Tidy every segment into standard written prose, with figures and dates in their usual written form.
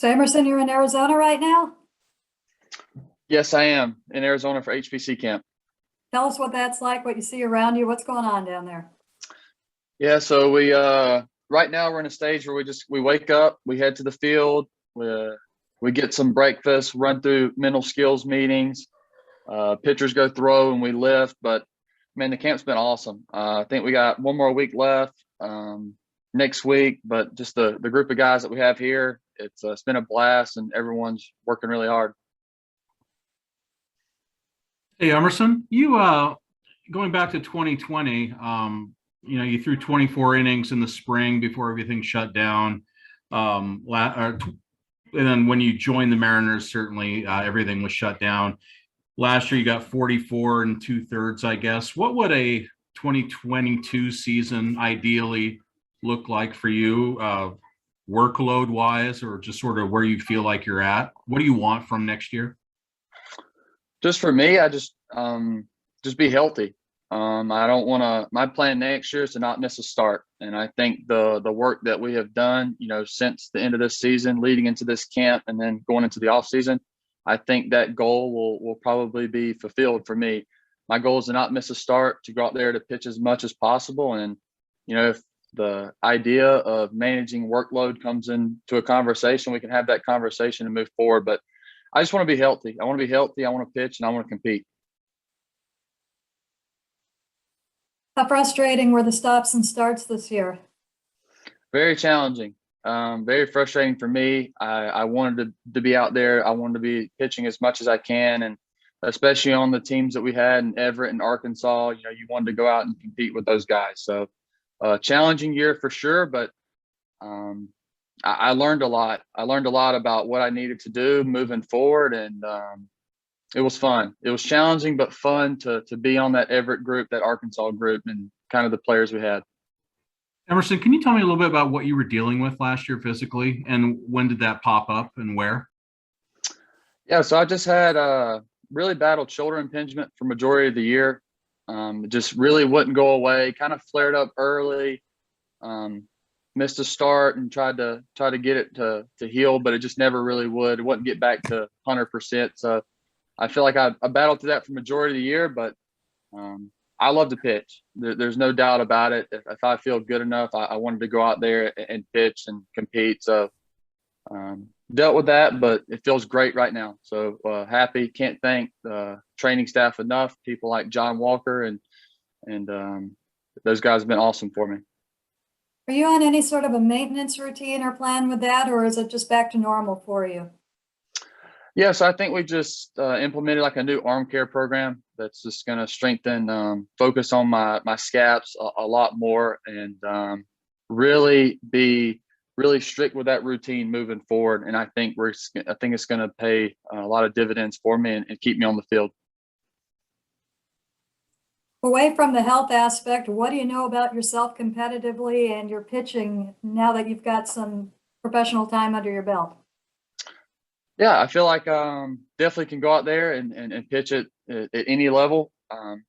So Emerson, you're in Arizona right now? Yes, I am in Arizona for HPC camp. Tell us what that's like, what you see around you. What's going on down there? Yeah, so we right now we're in a stage where we wake up, we head to the field, we get some breakfast, run through mental skills meetings, pitchers go throw and we lift. But man, the camp's been awesome. I think we got one more week left next week, but just the group of guys that we have here, it's been a blast and everyone's working really hard. Hey, Emerson, you going back to 2020, you threw 24 innings in the spring before everything shut down. And then when you joined the Mariners, certainly everything was shut down. Last year, you got 44 and 2/3, I guess. What would a 2022 season ideally look like for you, workload wise, or just sort of where you feel like you're at? What do you want from next year? Just for me, I just be healthy. I don't want to. My plan next year is to not miss a start, and I think the work that we have done, since the end of this season, leading into this camp, and then going into the off season, I think that goal will probably be fulfilled for me. My goal is to not miss a start, to go out there to pitch as much as possible, and if the idea of managing workload comes into a conversation, we can have that conversation and move forward. But I just want to be healthy. I want to be healthy. I want to pitch and I want to compete. How frustrating were the stops and starts this year? Very challenging. Very frustrating for me. I wanted to be out there. I wanted to be pitching as much as I can. And especially on the teams that we had in Everett and Arkansas, you wanted to go out and compete with those guys. So challenging year for sure, but I learned a lot. I learned a lot about what I needed to do moving forward, and it was fun. It was challenging, but fun to be on that Everett group, that Arkansas group, and kind of the players we had. Emerson, can you tell me a little bit about what you were dealing with last year physically, and when did that pop up and where? Yeah, so I just had really battled shoulder impingement for majority of the year. It just really wouldn't go away. Kind of flared up early. Missed a start and tried to get it to heal, but it just never really would. It wouldn't get back to 100%. So I feel like I battled through that for majority of the year, but I love to pitch. There's no doubt about it. If I feel good enough, I wanted to go out there and pitch and compete. So dealt with that, but it feels great right now. So happy. Can't thank the training staff enough. People like John Walker and those guys have been awesome for me. Are you on any sort of a maintenance routine or plan with that, or is it just back to normal for you? Yeah, so I think we just implemented like a new arm care program that's just going to strengthen, focus on my scaps a lot more, and really be really strict with that routine moving forward. And I think it's going to pay a lot of dividends for me and keep me on the field. Away from the health aspect, what do you know about yourself competitively and your pitching now that you've got some professional time under your belt? Yeah, I feel like definitely can go out there and pitch at any level.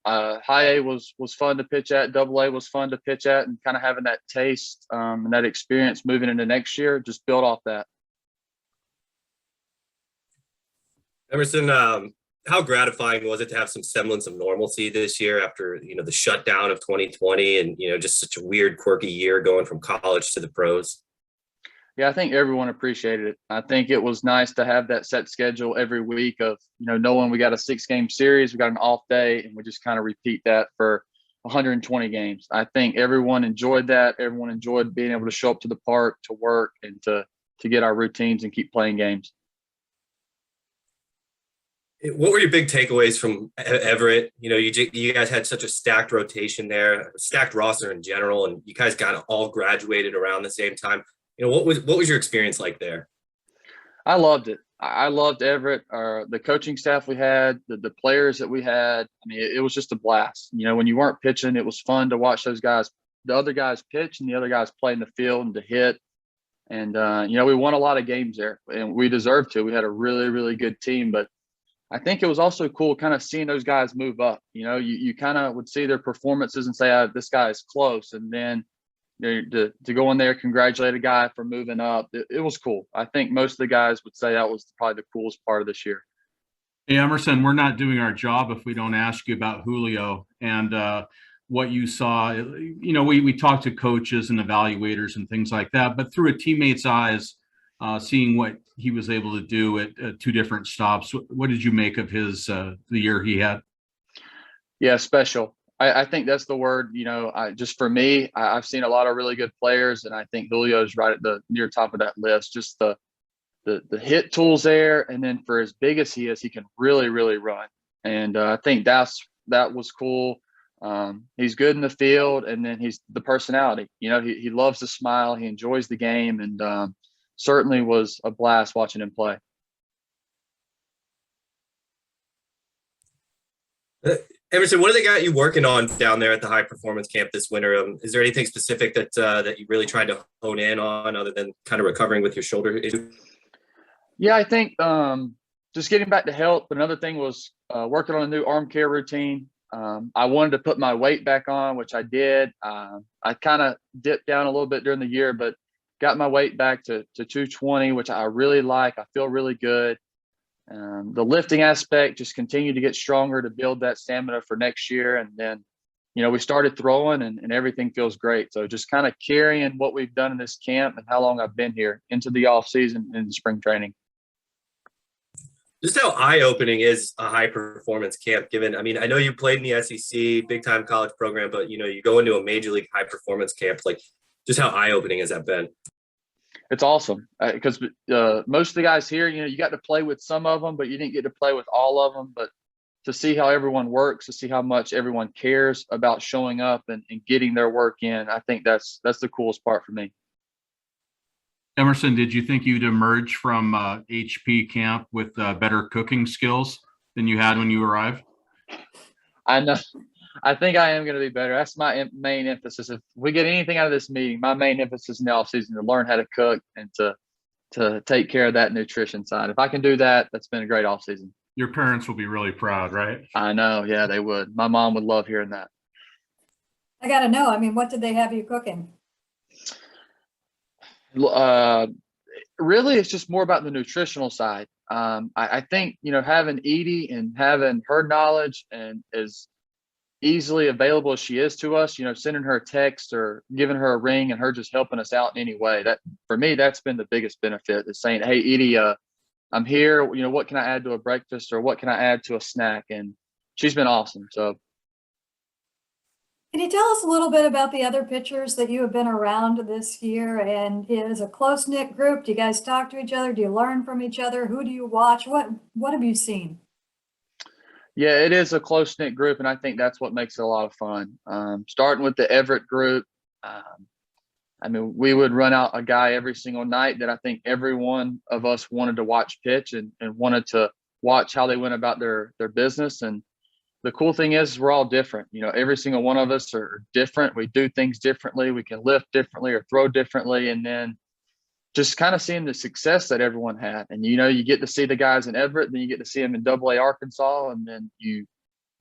High A was fun to pitch at. Double A was fun to pitch at, and kind of having that taste and that experience moving into next year, just build off that. Emerson, how gratifying was it to have some semblance of normalcy this year after, the shutdown of 2020 and, just such a weird, quirky year going from college to the pros? Yeah, I think everyone appreciated it. I think it was nice to have that set schedule every week of, knowing we got a 6-game series, we got an off day, and we just kind of repeat that for 120 games. I think everyone enjoyed that. Everyone enjoyed being able to show up to the park, to work, and to get our routines and keep playing games. What were your big takeaways from Everett? You guys had such a stacked rotation there, stacked roster in general, and you guys got all graduated around the same time. What was your experience like there? I loved it. I loved Everett, the coaching staff we had, the players that we had. I mean, it was just a blast. When you weren't pitching, it was fun to watch those guys, the other guys pitch and the other guys play in the field and to hit. And, we won a lot of games there, and we deserved to. We had a really, really good team. But I think it was also cool kind of seeing those guys move up. You kind of would see their performances and say, this guy is close. And then to go in there, congratulate a guy for moving up. It was cool. I think most of the guys would say that was probably the coolest part of this year. Hey, Emerson, we're not doing our job if we don't ask you about Julio and what you saw. You know, we talk to coaches and evaluators and things like that, but through a teammate's eyes, seeing what he was able to do at two different stops, what did you make of his the year he had? Yeah, special. I think that's the word. You know, just for me, I've seen a lot of really good players, and I think Julio's right at the near top of that list. Just the hit tools there, and then for as big as he is, he can really run. And I think that was cool. He's good in the field, and then he's the personality. You know, he loves to smile. He enjoys the game, and certainly was a blast watching him play. Emerson, what do they got you working on down there at the high performance camp this winter? Is there anything specific that you really tried to hone in on other than kind of recovering with your shoulder issue? Yeah, I think just getting back to health. Another thing was working on a new arm care routine. I wanted to put my weight back on, which I did. I kind of dipped down a little bit during the year, but got my weight back to 220, which I really like. I feel really good. The lifting aspect, just continue to get stronger to build that stamina for next year. And then, you know, we started throwing and everything feels great. So just kind of carrying what we've done in this camp and how long I've been here into the off season and spring training. Just how eye-opening is a high-performance camp given, I mean, I know you played in the SEC, big-time college program, but, you know, you go into a major league high-performance camp, like just how eye-opening has that been? It's awesome because most of the guys here, you know, you got to play with some of them, but you didn't get to play with all of them. But to see how everyone works, to see how much everyone cares about showing up and getting their work in, I think that's the coolest part for me. Emerson, did you think you'd emerge from HP camp with better cooking skills than you had when you arrived? I know. I think I am going to be better. That's my main emphasis. If we get anything out of this meeting, my main emphasis in the offseason to learn how to cook and to take care of that nutrition side. If I can do that, that's been a great offseason. Your parents will be really proud, right? I know. Yeah, they would. My mom would love hearing that. I got to know. I mean, what did they have you cooking? Really, it's just more about the nutritional side. I think, you know, having Edie and having her knowledge and as easily available as she is to us, you know, sending her a text or giving her a ring and her just helping us out in any way. That for me, that's been the biggest benefit is saying, hey, Edie, I'm here. You know, what can I add to a breakfast or what can I add to a snack? And she's been awesome. So. Can you tell us a little bit about the other pitchers that you have been around this year? And is a close-knit group? Do you guys talk to each other? Do you learn from each other? Who do you watch? What have you seen? Yeah, it is a close-knit group, and I think that's what makes it a lot of fun. Starting with the Everett group, I mean, we would run out a guy every single night that I think every one of us wanted to watch pitch and wanted to watch how they went about their business. And the cool thing is we're all different. You know, every single one of us are different. We do things differently. We can lift differently or throw differently. And then just kind of seeing the success that everyone had. And, you know, you get to see the guys in Everett, then you get to see them in AA Arkansas, and then you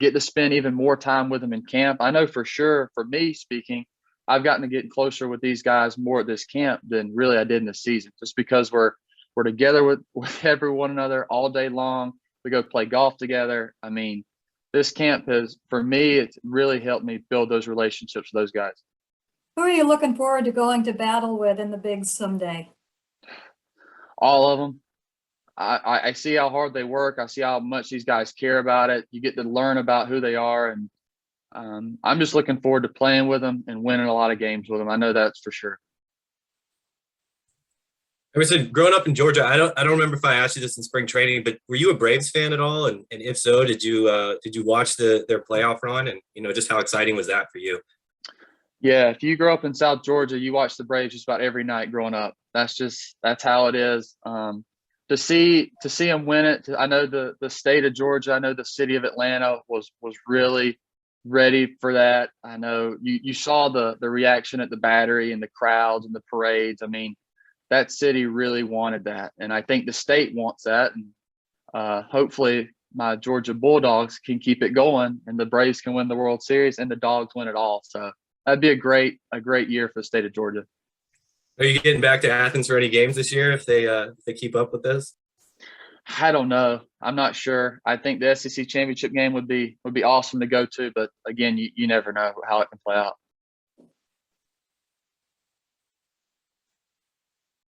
get to spend even more time with them in camp. I know for sure, for me speaking, I've gotten to get closer with these guys more at this camp than really I did in the season, just because we're together with every one another all day long. We go play golf together. I mean, this camp has, for me, it's really helped me build those relationships with those guys. Who are you looking forward to going to battle with in the bigs someday? All of them. I see how hard they work. I see how much these guys care about it. You get to learn about who they are. And I'm just looking forward to playing with them and winning a lot of games with them. I know that's for sure. Emerson, growing up in Georgia, I don't remember if I asked you this in spring training, but were you a Braves fan at all? And if so, did you watch their playoff run? And, you know, just how exciting was that for you? Yeah, if you grow up in South Georgia, you watch the Braves just about every night growing up. That's how it is. To see them win it, I know the state of Georgia, I know the city of Atlanta was really ready for that. I know you saw the reaction at the Battery and the crowds and the parades. I mean, that city really wanted that, and I think the state wants that. And hopefully, my Georgia Bulldogs can keep it going, and the Braves can win the World Series, and the Dogs win it all. So that'd be a great year for the state of Georgia. Are you getting back to Athens for any games this year if they keep up with this? I don't know. I'm not sure. I think the SEC championship game would be awesome to go to, but again, you never know how it can play out.